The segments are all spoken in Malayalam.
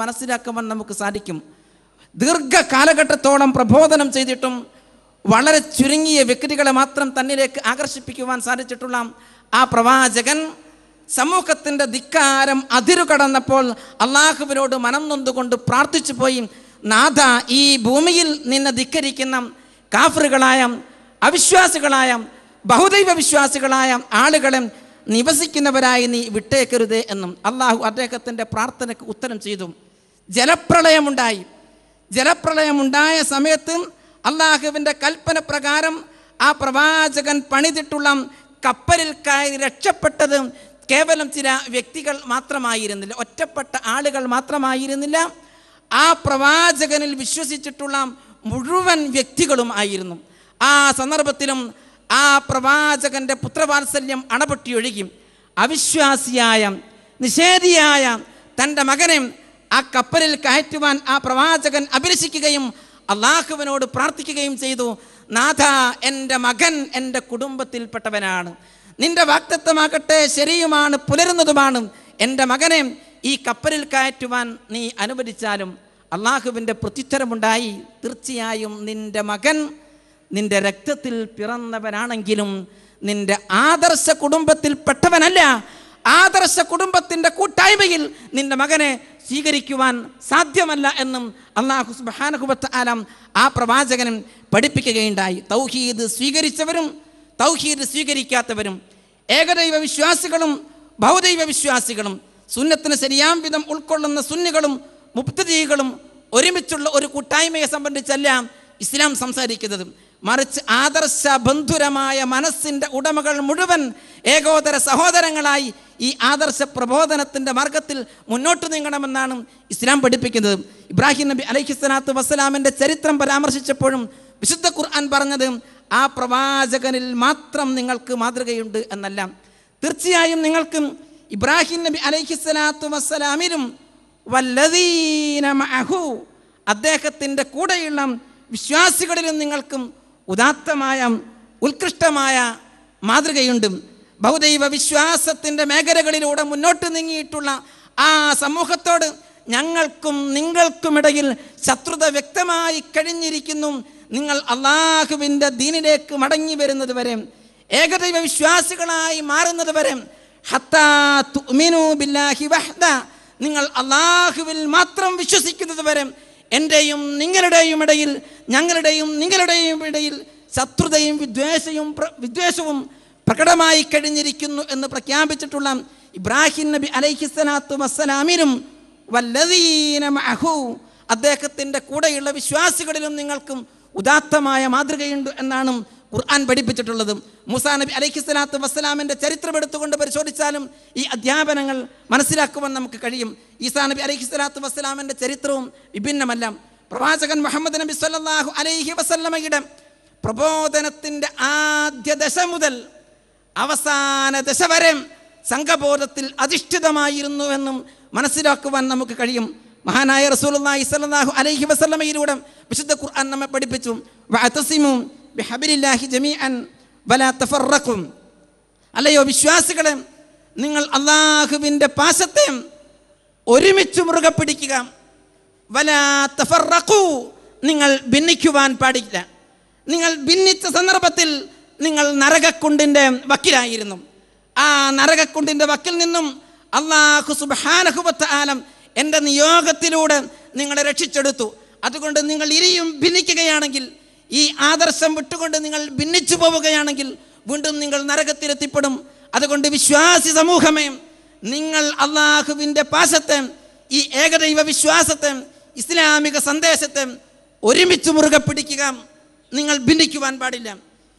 മനസ്സിലാക്കുവാൻ നമുക്ക് സാധിക്കും. ദീർഘകാലഘട്ടത്തോളം പ്രബോധനം ചെയ്തിട്ടും വളരെ ചുരുങ്ങിയ വ്യക്തികളെ മാത്രം തന്നിലേക്ക് ആകർഷിപ്പിക്കുവാൻ സാധിച്ചിട്ടുള്ള ആ പ്രവാചകൻ സമൂഹത്തിൻ്റെ ധിക്കാരം അതിരുകടന്നപ്പോൾ അള്ളാഹുവിനോട് മനം നൊന്തുകൊണ്ട് പ്രാർത്ഥിച്ചു പോയി, നാഥ, ഈ ഭൂമിയിൽ നിന്നെ ധിക്കരിക്കുന്ന കാഫറുകളായ അവിശ്വാസികളായ ബഹുദൈവ വിശ്വാസികളായ ആളുകളെ നിവസിക്കുന്നവരായി നീ വിട്ടേക്കരുതേ എന്നും അള്ളാഹു അദ്ദേഹത്തിൻ്റെ പ്രാർത്ഥനയ്ക്ക് ഉത്തരം ചെയ്തു. ജലപ്രളയമുണ്ടായ സമയത്ത് അള്ളാഹുവിൻ്റെ കൽപ്പന പ്രകാരം ആ പ്രവാചകൻ പണിതിട്ടുള്ള കപ്പലിൽ കയറി രക്ഷപ്പെട്ടത് കേവലം ചില വ്യക്തികൾ മാത്രമായിരുന്നില്ല, ഒറ്റപ്പെട്ട ആളുകൾ മാത്രമായിരുന്നില്ല. ആ പ്രവാചകനിൽ വിശ്വസിച്ചിട്ടുള്ള മുഴുവൻ വ്യക്തികളും ആയിരുന്നു. ആ സന്ദർഭത്തിലും ആ പ്രവാചകൻ്റെ പുത്രവാത്സല്യം അണപൊട്ടിയൊഴുകി. അവിശ്വാസിയായ നിഷേധിയായ തൻ്റെ മകനെ ആ കപ്പലിൽ കയറ്റുവാൻ ആ പ്രവാചകൻ അഭിലഷിക്കുകയും അള്ളാഹുവിനോട് പ്രാർത്ഥിക്കുകയും ചെയ്തു. നാഥ, എൻ്റെ മകൻ എൻ്റെ കുടുംബത്തിൽപ്പെട്ടവനാണ്, നിന്റെ വാഗ്ദത്തമാകട്ടെ ശരിയുമാണ്, പുലരുന്നതുമാണ്. എൻ്റെ മകനെ ഈ കപ്പലിൽ കയറ്റുവാൻ നീ അനുവദിച്ചാലും. അള്ളാഹുവിൻ്റെ പ്രത്യുത്തരമുണ്ടായി, തീർച്ചയായും നിൻ്റെ മകൻ നിൻ്റെ രക്തത്തിൽ പിറന്നവനാണെങ്കിലും നിൻ്റെ ആദർശ കുടുംബത്തിൽപ്പെട്ടവനല്ല. ആദർശ കുടുംബത്തിൻ്റെ കൂട്ടായ്മയിൽ നിൻ്റെ മകനെ സ്വീകരിക്കുവാൻ സാധ്യമല്ല എന്നും അല്ലാഹു സുബ്ഹാനഹു വ തആല ആ പ്രവാചകനും പഠിപ്പിക്കുകയുണ്ടായി. തൗഹീദ് സ്വീകരിച്ചവരും തൗഹീദ് സ്വീകരിക്കാത്തവരും, ഏകദൈവ വിശ്വാസികളും ബഹുദൈവ വിശ്വാസികളും, സുന്നത്തിന് ശരിയാം വിധം ഉൾക്കൊള്ളുന്ന സുന്നികളും മുബ്തദീകളും ഒരുമിച്ചുള്ള ഒരു കൂട്ടായ്മയെ സംബന്ധിച്ചല്ല ഇസ്ലാം സംസാരിക്കുന്നത്. മറിച്ച് ആദർശ ബന്ധുരമായ മനസ്സിൻ്റെ ഉടമകൾ മുഴുവൻ ഏകോദര സഹോദരങ്ങളായി ഈ ആദർശ പ്രബോധനത്തിൻ്റെ മാർഗത്തിൽ മുന്നോട്ട് നീങ്ങണമെന്നാണ് ഇസ്ലാം പഠിപ്പിക്കുന്നത്. ഇബ്രാഹിം നബി അലൈഹിസ്സലാത്തു വസ്സലാമിൻ്റെ ചരിത്രം പരാമർശിച്ചപ്പോഴും വിശുദ്ധ ഖുർആൻ പറഞ്ഞത് ആ പ്രവാചകനിൽ മാത്രം നിങ്ങൾക്ക് മാതൃകയുണ്ട് എന്നല്ല. തീർച്ചയായും നിങ്ങൾക്ക് ഇബ്രാഹിം നബി അലൈഹിസ്സലാത്തു വസ്സലാമിലും വല്ലദീന മഅഹു, അദ്ദേഹത്തിൻ്റെ കൂടെയുള്ള വിശ്വാസികളിലും നിങ്ങൾക്കും ഉദാത്തമായ ഉത്കൃഷ്ടമായ മാതൃകയുണ്ട്. ബഹുദൈവ വിശ്വാസത്തിൻ്റെ മേഖലകളിലൂടെ മുന്നോട്ട് നീങ്ങിയിട്ടുള്ള ആ സമൂഹത്തോട് ഞങ്ങൾക്കും നിങ്ങൾക്കുമിടയിൽ ശത്രുത വ്യക്തമായി കഴിഞ്ഞിരിക്കുന്നു. നിങ്ങൾ അള്ളാഹുവിൻ്റെ ദീനിലേക്ക് മടങ്ങി വരുന്നത് വരെ, ഏകദൈവ വിശ്വാസികളായി മാറുന്നത് വരെ, ഹത്താ തുഅ്മിനൂ ബില്ലാഹി വഹ്ദ, നിങ്ങൾ അള്ളാഹുവിൽ മാത്രം വിശ്വസിക്കുന്നത് വരെ എൻ്റെയും നിങ്ങളുടെയും ഇടയിൽ, ഞങ്ങളുടെയും നിങ്ങളുടെയും ഇടയിൽ ശത്രുതയും വിദ്വേഷവും പ്രകടമായി കഴിഞ്ഞിരിക്കുന്നു എന്ന് പ്രഖ്യാപിച്ചിട്ടുള്ള ഇബ്രാഹിം നബി അലൈഹിസ്സലാത്തു വസ്സലാമിനും വല്ലദീന മഅഹു, അദ്ദേഹത്തിൻ്റെ കൂടെയുള്ള വിശ്വാസികളിലും നിങ്ങൾക്കും ഉദാത്തമായ മാതൃകയുണ്ട് എന്നാണ് ഖുർആൻ പഠിപ്പിച്ചിട്ടുള്ളത്. മൂസാ നബി അലൈഹിസ്സലാത്തു വസ്സലാമിൻ്റെ ചരിത്രം എടുത്തുകൊണ്ട് പരിശോധിച്ചാലും ഈ അധ്യാപനങ്ങൾ മനസ്സിലാക്കുവാൻ നമുക്ക് കഴിയും. ഈസാ നബി അലൈഹിസ്സലാത്തു വസ്സലാമിൻ്റെ ചരിത്രവും വിഭിന്നമല്ല. പ്രവാചകൻ മുഹമ്മദ് നബി സ്വല്ലല്ലാഹു അലൈഹി വസല്ലമയുടെ പ്രബോധനത്തിൻ്റെ ആദ്യ ദശ മുതൽ അവസാന ദശ വരെ സംഘബോധത്തിൽ അധിഷ്ഠിതമായിരുന്നു എന്നും മനസ്സിലാക്കുവാൻ നമുക്ക് കഴിയും. മഹാനായ റസൂലുള്ളാഹി സ്വല്ലല്ലാഹു അലൈഹി വസല്ലമയിലൂടെ വിശുദ്ധ ഖുർആൻ നമ്മെ പഠിപ്പിച്ചു, വഅതസിമു ബിഹബ്ലില്ലാഹി ജമീഅൻ വലാ തഫറഖു, അല്ലയോ വിശ്വാസികളെ, നിങ്ങൾ അല്ലാഹുവിൻ്റെ പാശത്തെ ഒരുമിച്ച് മുറുകെ പിടിക്കുക. വലാ തഫറഖു, നിങ്ങൾ ഭിന്നിക്കുവാൻ പാടില്ല. നിങ്ങൾ ഭിന്നിച്ച സന്ദർഭത്തിൽ നിങ്ങൾ നരകക്കുണ്ടിൻ്റെ വക്കിലായിരുന്നു. ആ നരകക്കുണ്ടിൻ്റെ വക്കിൽ നിന്നും അല്ലാഹു സുബ്ഹാനഹു വ തആല എൻ്റെ നിയോഗത്തിലൂടെ നിങ്ങളെ രക്ഷിച്ചെടുത്തു. അതുകൊണ്ട് നിങ്ങൾ ഇനിയും ഭിന്നിക്കുകയാണെങ്കിൽ, ഈ ആദർശം വിട്ടുകൊണ്ട് നിങ്ങൾ ഭിന്നിച്ചു പോവുകയാണെങ്കിൽ വീണ്ടും നിങ്ങൾ നരകത്തിലെത്തിപ്പെടും. അതുകൊണ്ട് വിശ്വാസി സമൂഹമേ, നിങ്ങൾ അള്ളാഹുവിൻ്റെ പാശത്തെ, ഈ ഏകദൈവ വിശ്വാസത്തെ, ഇസ്ലാമിക സന്ദേശത്തെ ഒരുമിച്ച് മുറുകെ പിടിക്കുക. നിങ്ങൾ ഭിന്നിക്കുവാൻ പാടില്ല.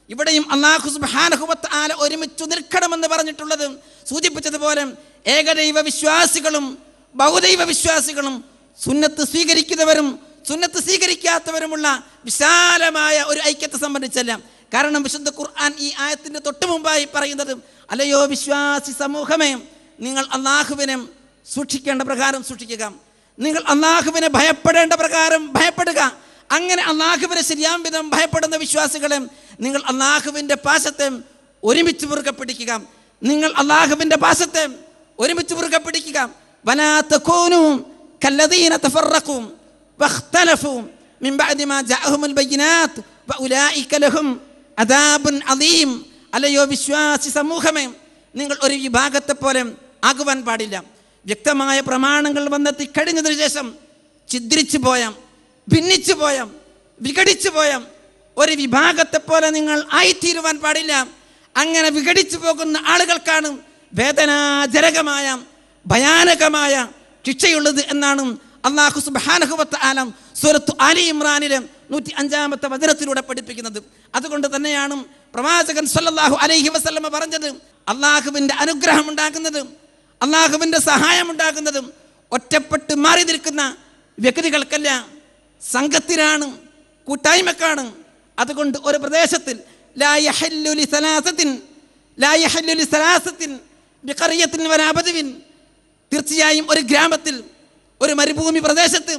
ഇവിടെയും അല്ലാഹു സുബ്ഹാനഹു വ തആല ഒരുമിച്ച് നിൽക്കണമെന്ന് പറഞ്ഞിട്ടുള്ളത് സൂചിപ്പിച്ചതുപോലെ ഏകദൈവ വിശ്വാസികളും ബഹുദൈവ വിശ്വാസികളും സുന്നത്ത് സ്വീകരിക്കുന്നവരും സുന്നത്ത് സ്വീകരിക്കാത്തവരുമുള്ള വിശാലമായ ഒരു ഐക്യത്തെ സംബന്ധിച്ചല്ല. കാരണം വിശുദ്ധ ഖുർആൻ ഈ ആയത്തിൻ്റെ തൊട്ട് മുമ്പായി പറയുന്നത്, അല്ലയോ വിശ്വാസി സമൂഹമേ, നിങ്ങൾ അള്ളാഹുവിനെ സൂക്ഷിക്കേണ്ട പ്രകാരം സൂക്ഷിക്കുക, നിങ്ങൾ അള്ളാഹുവിനെ ഭയപ്പെടേണ്ട പ്രകാരം ഭയപ്പെടുക. അങ്ങനെ അള്ളാഹുവിനെ ശരിയാം വിധം ഭയപ്പെടുന്ന വിശ്വാസികളെ നിങ്ങൾ അള്ളാഹുവിൻ്റെ പാശത്തെ ഒരുമിച്ച് മുറുകെ പിടിക്കുക. നിങ്ങൾ അള്ളാഹുവിൻ്റെ പാശത്തെ ഒരുമിച്ച് മുറുകെ പിടിക്കുക. വലാ തകൂനു കല്ലദീന തഫറഖൂ വഖ്തലഫൂ മിൻ ബഅദി മാ ജാഅഹുമുൽ ബയ്യിനാത്ത് വഉലൈക ലഹും അദാബുൻ അദീം. അല്ലയോ വിശ്വാസി സമൂഹമേ, നിങ്ങൾ ഒരു വിഭാഗത്തെ പോലെ ആകുവാൻ പാടില്ല. വ്യക്തമായ പ്രമാണങ്ങൾ വന്നെത്തി കഴിഞ്ഞതിന് ശേഷം ഛിദ്രിച്ചു പോയ, ഭിന്നിച്ചു പോയ, വിഘടിച്ചു പോയ ഒരു വിഭാഗത്തെ പോലെ നിങ്ങൾ ആയിത്തീരുവാൻ പാടില്ല. അങ്ങനെ വിഘടിച്ചു പോകുന്ന ആളുകൾക്കാണ് വേദനാജനകമായ ഭയാനകമായ ശിക്ഷയുള്ളത് എന്നാണ് അല്ലാഹു സുബ്ഹാനഹു വ തആല സൂറത്ത് ആലി ഇമ്രാനിലെ 105-ാമത്തെ വചനത്തിലൂടെ പഠിപ്പിക്കുന്നത്. അതുകൊണ്ട് തന്നെയാണ് പ്രവാചകൻ സല്ലല്ലാഹു അലൈഹി വസല്ലമ പറഞ്ഞത്, അള്ളാഹുവിൻ്റെ അനുഗ്രഹം ഉണ്ടാകുന്നത്, അള്ളാഹുവിൻ്റെ സഹായം ഉണ്ടാകുന്നത് ഒറ്റപ്പെട്ട് മാറി നിൽക്കുന്ന വ്യക്തികൾക്കല്ല, സംഘത്തിനാണ്, കൂട്ടായ്മക്കാണ്. അതുകൊണ്ട് ഒരു പ്രദേശത്തിൽ ലാ യഹല്ലു ലി സലാസത്തിൻ ബിഖറിയത്തിൻ വലാ ബദവിൻ, തീർച്ചയായും ഒരു ഗ്രാമത്തിൽ, ഒരു മരുഭൂമി പ്രദേശത്ത്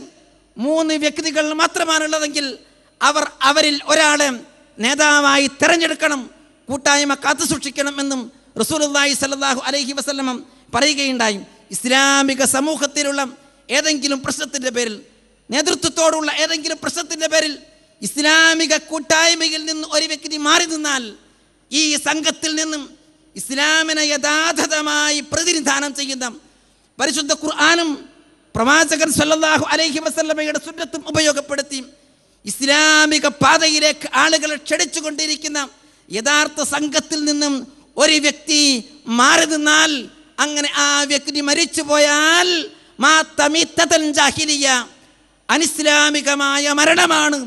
3 വ്യക്തികൾ മാത്രമാണുള്ളതെങ്കിൽ അവരിൽ ഒരാളെ നേതാവായി തിരഞ്ഞെടുക്കണം, കൂട്ടായ്മ കാത്തു സൂക്ഷിക്കണം എന്നും റസൂലുള്ളാഹി സ്വല്ലല്ലാഹു അലൈഹി വസല്ലം പറയുകയുണ്ടായി. ഇസ്ലാമിക സമൂഹത്തിലുള്ള ഏതെങ്കിലും പ്രശ്നത്തിൻ്റെ പേരിൽ, നേതൃത്വത്തോടുള്ള ഏതെങ്കിലും പ്രശ്നത്തിൻ്റെ പേരിൽ ഇസ്ലാമിക കൂട്ടായ്മയിൽ നിന്ന് ഒരു വ്യക്തി മാറി നിന്നാൽ ഈ സംഘത്തിൽ നിന്നും ഇസ്ലാമിനെ യഥാർത്ഥമായി പ്രതിനിധാനം ചെയ്യുന്ന പരിശുദ്ധ ഖുർആനും പ്രവാചകൻ സല്ലല്ലാഹു അലൈഹി വസല്ലമയുടെ സുന്നത്തും ഉപയോഗപ്പെടുത്തി ഇസ്ലാമിക പാതയിലേക്ക് ആളുകളെ ക്ഷണിച്ചുകൊണ്ടിരിക്കുന്ന യഥാർത്ഥ സംഘത്തിൽ നിന്നും ഒരു വ്യക്തി മാറി നിന്നാൽ, അങ്ങനെ ആ വ്യക്തി മരിച്ചു പോയാൽ അനിസ്ലാമികമായ മരണമാണ്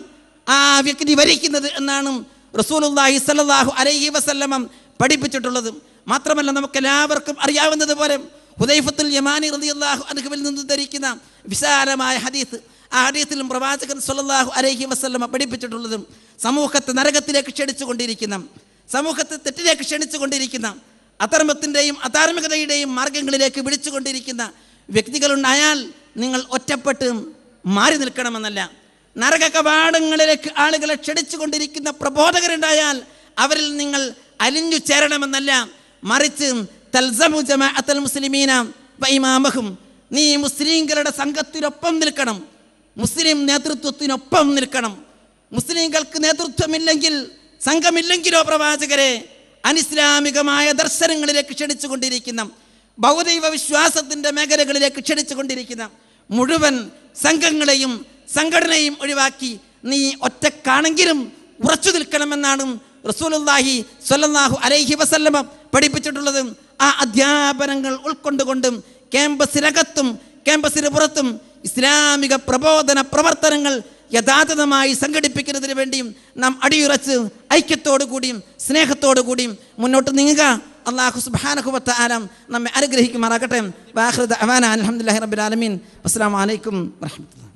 ആ വ്യക്തി വരിക്കുന്നത് എന്നാണ് റസൂലുള്ളാഹി സ്വല്ലല്ലാഹു അലൈഹി വസല്ലം പഠിപ്പിച്ചിട്ടുള്ളത്. മാത്രമല്ല, നമുക്കെല്ലാവർക്കും അറിയാവുന്നതുപോലെ ഹുദൈഫത്തുൽ യമാനി റളിയല്ലാഹു അൻഹുവിൽ നിന്ന് ധരിക്കുന്ന വിശാലമായ ഹദീസ്, ആ ഹദീസിലും പ്രവാചകൻ സ്വല്ലല്ലാഹു അലൈഹി വസല്ലം പഠിപ്പിച്ചിട്ടുള്ളത് സമൂഹത്തെ നരകത്തിലേക്ക് ക്ഷണിച്ചുകൊണ്ടിരിക്കുന്ന, സമൂഹത്തെ തെറ്റിലേക്ക് ക്ഷണിച്ചുകൊണ്ടിരിക്കുന്ന, അധർമ്മത്തിൻ്റെയും അധാർമികതയുടെയും മാർഗങ്ങളിലേക്ക് വിളിച്ചുകൊണ്ടിരിക്കുന്ന വ്യക്തികളുണ്ടായാൽ നിങ്ങൾ ഒറ്റപ്പെട്ട് മാറി നിൽക്കണമെന്നല്ല. നരക കവാടങ്ങളിലേക്ക് ആളുകളെ ക്ഷണിച്ചുകൊണ്ടിരിക്കുന്ന പ്രബോധകരുണ്ടായാൽ അവരിൽ നിങ്ങൾ അലിഞ്ഞു ചേരണമെന്നല്ല, മറിച്ച് തൽസമു ജമാഅത്തുൽ മുസ്ലിമീന വ ഇമാമഹും, നീ മുസ്ലിംകളുടെ സംഘത്തിനൊപ്പം നിൽക്കണം, മുസ്ലിം നേതൃത്വത്തിനൊപ്പം നിൽക്കണം. മുസ്ലിങ്ങൾക്ക് നേതൃത്വമില്ലെങ്കിൽ, സംഘമില്ലെങ്കിലോ പ്രവാചകരെ, അനിസ്ലാമികമായ ദർശനങ്ങളിലേക്ക് ക്ഷണിച്ചുകൊണ്ടിരിക്കുന്ന, ഭൗതിക വിശ്വാസത്തിൻ്റെ മേഖലകളിലേക്ക് ക്ഷണിച്ചുകൊണ്ടിരിക്കുന്ന മുഴുവൻ സംഘങ്ങളെയും സംഘടനയും ഒഴിവാക്കി നീ ഒറ്റക്കാണെങ്കിലും ഉറച്ചു നിൽക്കണമെന്നാണ് റസൂലുള്ളാഹി സ്വല്ലല്ലാഹു അലൈഹി വസല്ലം പഠിപ്പിച്ചിട്ടുള്ളത്. ആ അധ്യാപനങ്ങൾ ഉൾക്കൊണ്ടുകൊണ്ടും ക്യാമ്പസിനകത്തും ക്യാമ്പസിന് പുറത്തും ഇസ്ലാമിക പ്രബോധന പ്രവർത്തനങ്ങൾ യഥാർത്ഥമായി സംഘടിപ്പിക്കുന്നതിന് വേണ്ടിയും നാം അടിയുറച്ച് ഐക്യത്തോടു കൂടിയും സ്നേഹത്തോടു കൂടിയും മുന്നോട്ട് നീങ്ങുക. അല്ലാഹു സുബ്ഹാനഹു വ തആല നമ്മെ അനുഗ്രഹിക്കുമാറാകട്ടെ. വആഖിറു ദഅവാനാ അൽഹംദുലില്ലാഹി റബ്ബിൽ ആലമീൻ. അസ്സലാമു അലൈക്കും വറഹ്മത്തുള്ളാഹി.